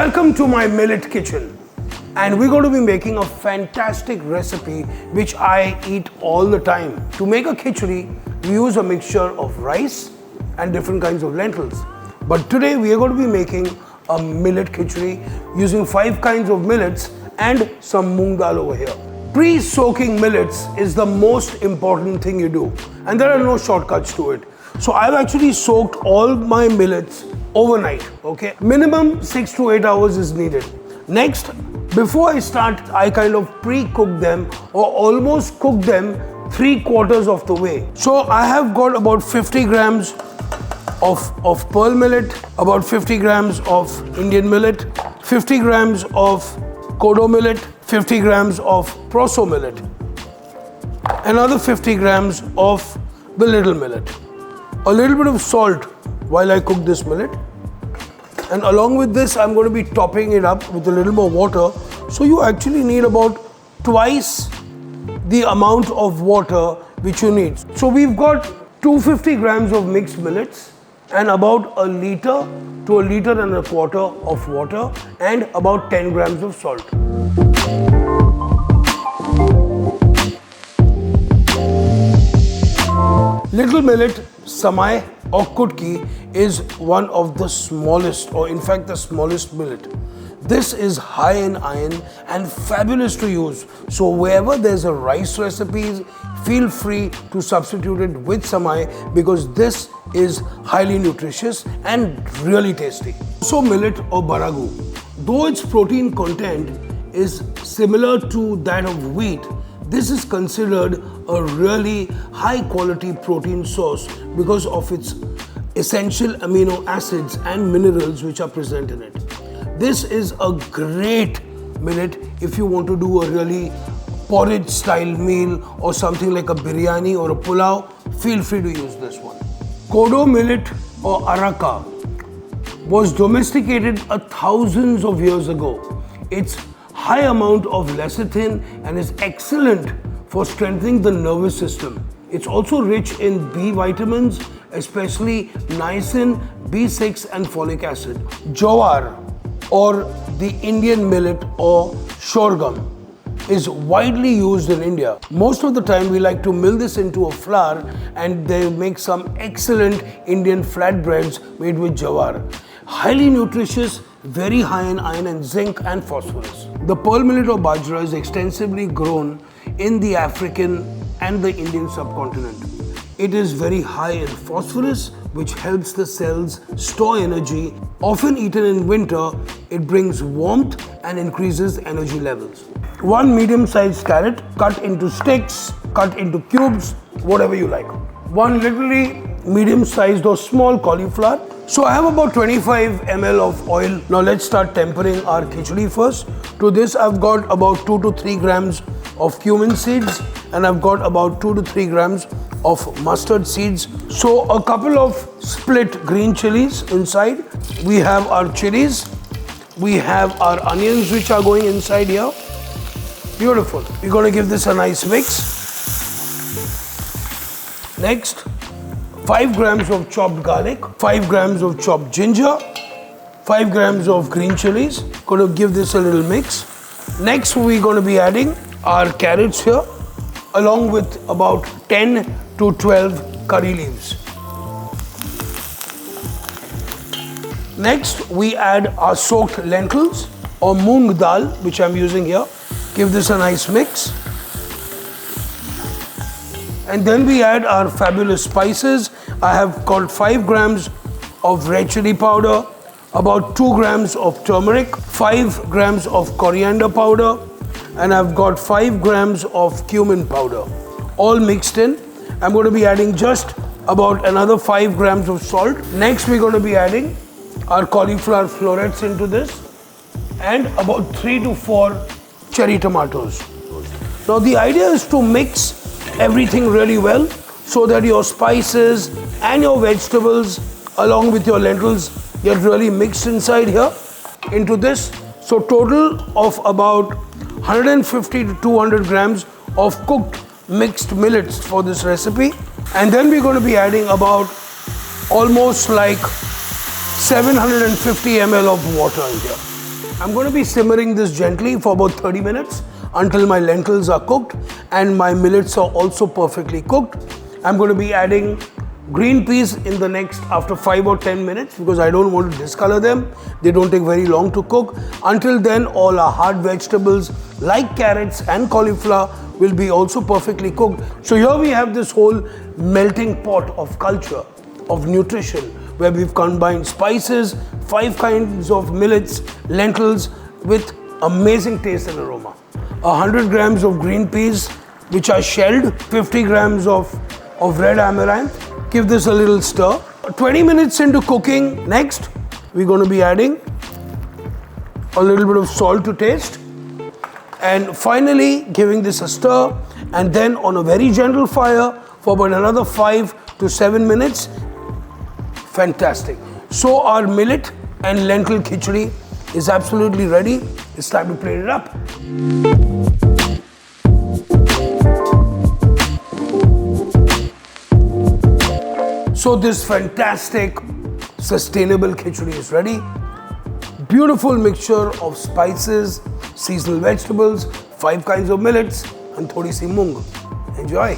Welcome to my millet kitchen, and we're going to be making a fantastic recipe which I eat all the time. To make a khichdi, we use a mixture of rice and different kinds of lentils. But today we are going to be making a millet khichdi using 5 kinds of millets and some moong dal over here. Pre-soaking millets is the most important thing you do, and there are no shortcuts to it. So I've actually soaked all my millets overnight, okay? Minimum 6 to 8 hours is needed. Next, before I start, I kind of pre-cook them or almost cook them 3/4 of the way. So I have got about 50 grams of pearl millet, about 50 grams of Indian millet, 50 grams of kodo millet, 50 grams of proso millet, another 50 grams of the little millet. A little bit of salt while I cook this millet, and along with this I'm going to be topping it up with a little more water. So you actually need about twice the amount of water which you need. So we've got 250 grams of mixed millets and about a liter to a liter and a quarter of water and about 10 grams of salt. Little millet, samai or kutki is one of the smallest, or in fact the smallest millet. This is high in iron and fabulous to use. So wherever there's a rice recipe, feel free to substitute it with samai because this is highly nutritious and really tasty. So millet or baragu, though its protein content is similar to that of wheat, this is considered a really high quality protein source because of its essential amino acids and minerals which are present in it. This is a great millet if you want to do a really porridge style meal or something like a biryani or a pulao. Feel free to use this one. Kodo millet or araka was domesticated thousands of years ago. Its high amount of lecithin and is excellent for strengthening the nervous system. It's also rich in B vitamins, especially niacin, B6 and folic acid. Jowar or the Indian millet or sorghum is widely used in India. Most of the time we like to mill this into a flour and they make some excellent Indian flatbreads made with jowar. Highly nutritious, very high in iron and zinc and phosphorus. The pearl millet or bajra is extensively grown in the African and the Indian subcontinent. It is very high in phosphorus, which helps the cells store energy. Often eaten in winter, it brings warmth and increases energy levels. 1 medium-sized carrot cut into sticks, cut into cubes, whatever you like. 1 literally medium-sized or small cauliflower. So I have about 25 ml of oil. Now let's start tempering our khichdi first. To this I've got about 2 to 3 grams of cumin seeds and I've got about 2 to 3 grams of mustard seeds. So a couple of split green chilies inside. We have our chilies. We have our onions which are going inside here. Beautiful. We're going to give this a nice mix. Next, 5 grams of chopped garlic, 5 grams of chopped ginger, 5 grams of green chilies. Going to give this a little mix. Next, we're going to be adding our carrots here, along with about 10 to 12 curry leaves. Next, we add our soaked lentils or moong dal, which I'm using here. Give this a nice mix. And then we add our fabulous spices. I have got 5 grams of red chili powder, about 2 grams of turmeric, 5 grams of coriander powder, and I've got 5 grams of cumin powder, all mixed in. I'm going to be adding just about another 5 grams of salt. Next, we're going to be adding our cauliflower florets into this and about 3 to 4 cherry tomatoes. Now the idea is to mix everything really well so that your spices and your vegetables along with your lentils get really mixed inside here into this. So total of about 150 to 200 grams of cooked mixed millets for this recipe. And then we're going to be adding about almost like 750 ml of water in here. I'm going to be simmering this gently for about 30 minutes until my lentils are cooked and my millets are also perfectly cooked. I'm going to be adding green peas in the next after 5 or 10 minutes because I don't want to discolor them. They don't take very long to cook. Until then, all our hard vegetables like carrots and cauliflower will be also perfectly cooked. So here we have this whole melting pot of culture, of nutrition, where we've combined spices, 5 kinds of millets, lentils with amazing taste and aroma. 100 grams of green peas which are shelled, 50 grams of red amaranth. Give this a little stir. 20 minutes into cooking, next we're going to be adding a little bit of salt to taste and finally giving this a stir, and then on a very gentle fire for about another 5 to 7 minutes. Fantastic. So our millet and lentil khichdi is absolutely ready. It's time to plate it up. So this fantastic, sustainable khichdi is ready. Beautiful mixture of spices, seasonal vegetables, 5 kinds of millets and thodi si mung. Enjoy.